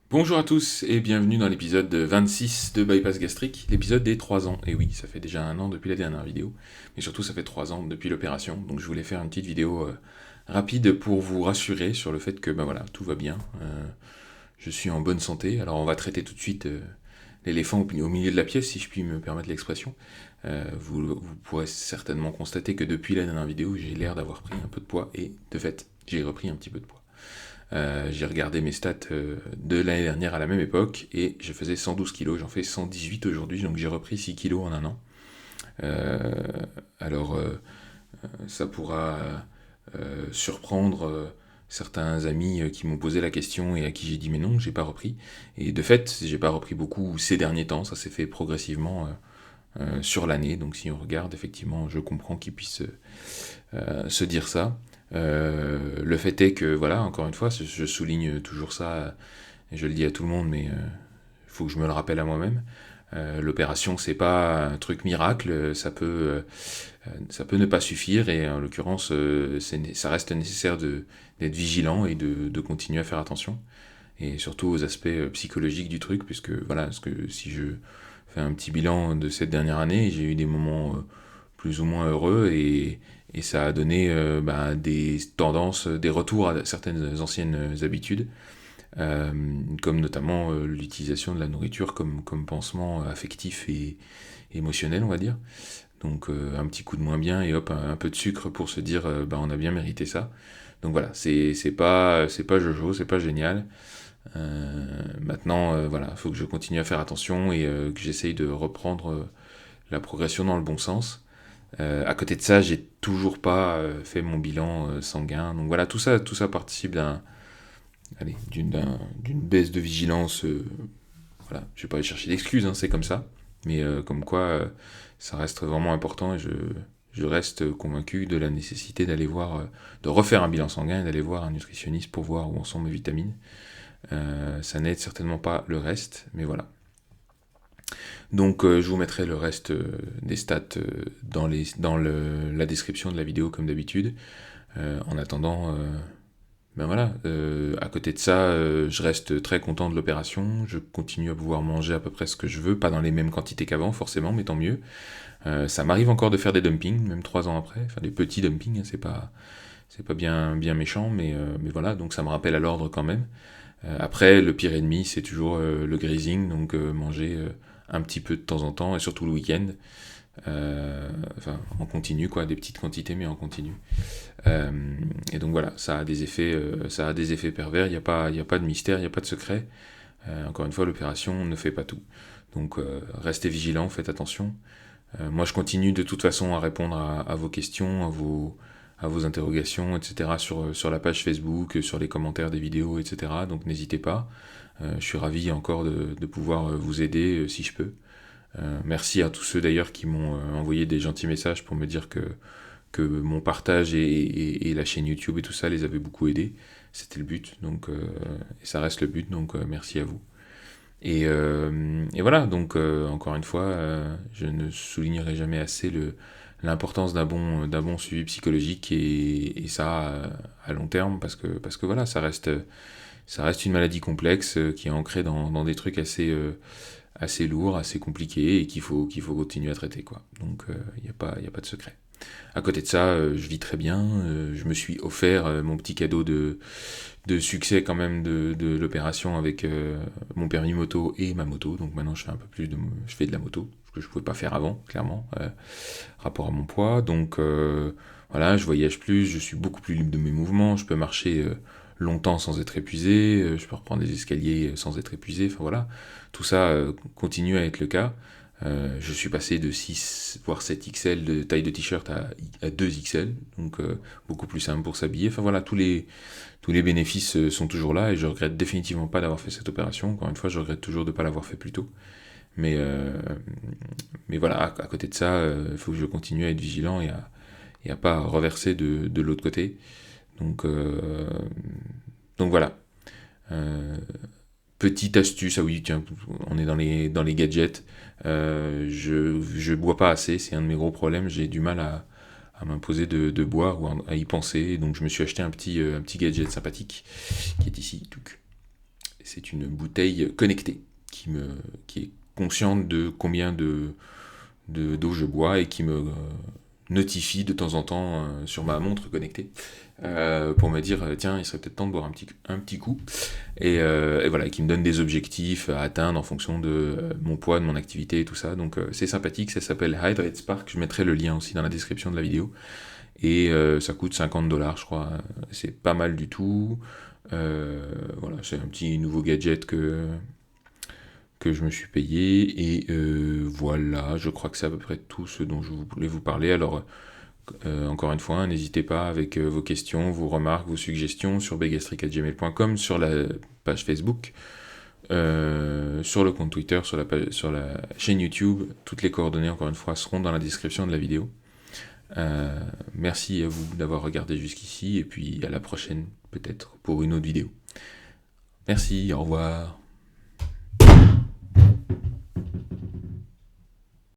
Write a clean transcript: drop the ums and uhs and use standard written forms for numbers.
Bonjour à tous et bienvenue dans l'épisode 26 de Bypass Gastrique, l'épisode des 3 ans. Et oui, ça fait déjà un an depuis la dernière vidéo, mais surtout ça fait 3 ans depuis l'opération, donc je voulais faire une petite vidéo rapide pour vous rassurer sur le fait que voilà, tout va bien, je suis en bonne santé. Alors on va traiter tout de suite l'éléphant au milieu de la pièce, si je puis me permettre l'expression. Vous pourrez certainement constater que depuis la dernière vidéo, j'ai l'air d'avoir pris un peu de poids, et de fait, j'ai repris un petit peu de poids. J'ai regardé mes stats de l'année dernière à la même époque et je faisais 112 kilos, j'en fais 118 aujourd'hui, donc j'ai repris 6 kilos en un an. Euh, alors, ça pourra surprendre certains amis qui m'ont posé la question et à qui j'ai dit mais non, j'ai pas repris. Et de fait, j'ai pas repris beaucoup ces derniers temps, ça s'est fait progressivement sur l'année, donc si on regarde, effectivement, je comprends qu'ils puissent se dire ça. Le fait est que, voilà, encore une fois, je souligne toujours ça, et je le dis à tout le monde, mais il faut que je me le rappelle à moi-même. L'opération, c'est pas un truc miracle, ça peut ne pas suffire, et en l'occurrence, ça reste nécessaire d'être vigilant et de continuer à faire attention, et surtout aux aspects psychologiques du truc, puisque voilà, parce que si je fais un petit bilan de cette dernière année, j'ai eu des moments plus ou moins heureux, et ça a donné des tendances, des retours à certaines anciennes habitudes, comme notamment l'utilisation de la nourriture comme pansement affectif et émotionnel, on va dire. Donc un petit coup de moins bien et hop, un peu de sucre pour se dire on a bien mérité ça. Donc voilà, c'est pas Jojo, c'est pas génial. Maintenant, voilà, il faut que je continue à faire attention et que j'essaye de reprendre la progression dans le bon sens. À côté de ça, j'ai toujours pas fait mon bilan sanguin. Donc voilà, tout ça participe d'une baisse de vigilance. Voilà, je vais pas aller chercher d'excuses, hein, c'est comme ça. Mais comme quoi, ça reste vraiment important, et je reste convaincu de la nécessité d'aller voir, de refaire un bilan sanguin et d'aller voir un nutritionniste pour voir où en sont mes vitamines. Ça n'aide certainement pas le reste, mais voilà. Donc je vous mettrai le reste des stats la description de la vidéo comme d'habitude. En attendant, voilà, à côté de ça, je reste très content de l'opération. Je continue à pouvoir manger à peu près ce que je veux, pas dans les mêmes quantités qu'avant forcément, mais tant mieux. Ça m'arrive encore de faire des dumpings, même 3 ans après, enfin des petits dumpings, hein, c'est pas bien méchant, mais voilà, donc ça me rappelle à l'ordre quand même. Après, le pire ennemi, c'est toujours le grazing, donc manger un petit peu de temps en temps, et surtout le week-end. Enfin, en continu, quoi, des petites quantités, mais en continu. Euh, et donc voilà, ça a des effets pervers, il y a pas de mystère, il n'y a pas de secret. Encore une fois, l'opération ne fait pas tout. Donc restez vigilants, faites attention. Moi, je continue de toute façon à répondre à vos questions, à vos interrogations, etc. sur la page Facebook, sur les commentaires des vidéos, etc. Donc n'hésitez pas. Je suis ravi encore de pouvoir vous aider si je peux. Merci à tous ceux d'ailleurs qui m'ont envoyé des gentils messages pour me dire que mon partage et la chaîne YouTube et tout ça les avait beaucoup aidés. C'était le but, donc et ça reste le but, donc merci à vous. Et voilà, donc encore une fois, je ne soulignerai jamais assez l'importance d'un bon suivi psychologique, et ça à long terme, parce que voilà, ça reste une maladie complexe qui est ancrée dans des trucs assez lourds, assez compliqués, et qu'il faut continuer à traiter, quoi. Donc il y a pas de secret. À côté de ça, je vis très bien. Je me suis offert mon petit cadeau de succès quand même de l'opération avec mon permis moto et ma moto. Donc maintenant, je fais de la moto, ce que je pouvais pas faire avant, clairement, rapport à mon poids. Donc voilà, je voyage plus, je suis beaucoup plus libre de mes mouvements. Je peux marcher longtemps sans être épuisé. Je peux reprendre des escaliers sans être épuisé. Enfin voilà, tout ça continue à être le cas. Je suis passé de 6 voire 7 XL de taille de t-shirt à 2 XL, donc beaucoup plus simple pour s'habiller. Enfin voilà, tous les bénéfices sont toujours là, et je regrette définitivement pas d'avoir fait cette opération. Encore une fois, je regrette toujours de ne pas l'avoir fait plus tôt. Mais voilà, à côté de ça, il faut que je continue à être vigilant et à pas reverser de l'autre côté. Donc, euh, donc voilà. Euh, Petite astuce, ah oui, tiens, on est dans les gadgets. Je bois pas assez, c'est un de mes gros problèmes. J'ai du mal à m'imposer de boire ou à y penser. Donc je me suis acheté un petit gadget sympathique qui est ici. c'est une bouteille connectée qui est consciente de combien d'eau je bois et qui me notifie de temps en temps sur ma montre connectée pour me dire tiens, il serait peut-être temps de boire un petit coup, et voilà, qui me donne des objectifs à atteindre en fonction de mon poids, de mon activité et tout ça. Donc c'est sympathique, ça s'appelle Hydrate Spark, je mettrai le lien aussi dans la description de la vidéo, et ça coûte $50 je crois, c'est pas mal du tout. Voilà, c'est un petit nouveau gadget que je me suis payé, et voilà, je crois que c'est à peu près tout ce dont je voulais vous parler. Alors encore une fois, n'hésitez pas avec vos questions, vos remarques, vos suggestions sur begastric@gmail.com, sur la page Facebook, sur le compte Twitter, sur la chaîne YouTube. Toutes les coordonnées, encore une fois, seront dans la description de la vidéo. Merci à vous d'avoir regardé jusqu'ici, et puis à la prochaine peut-être pour une autre vidéo. Merci, au revoir.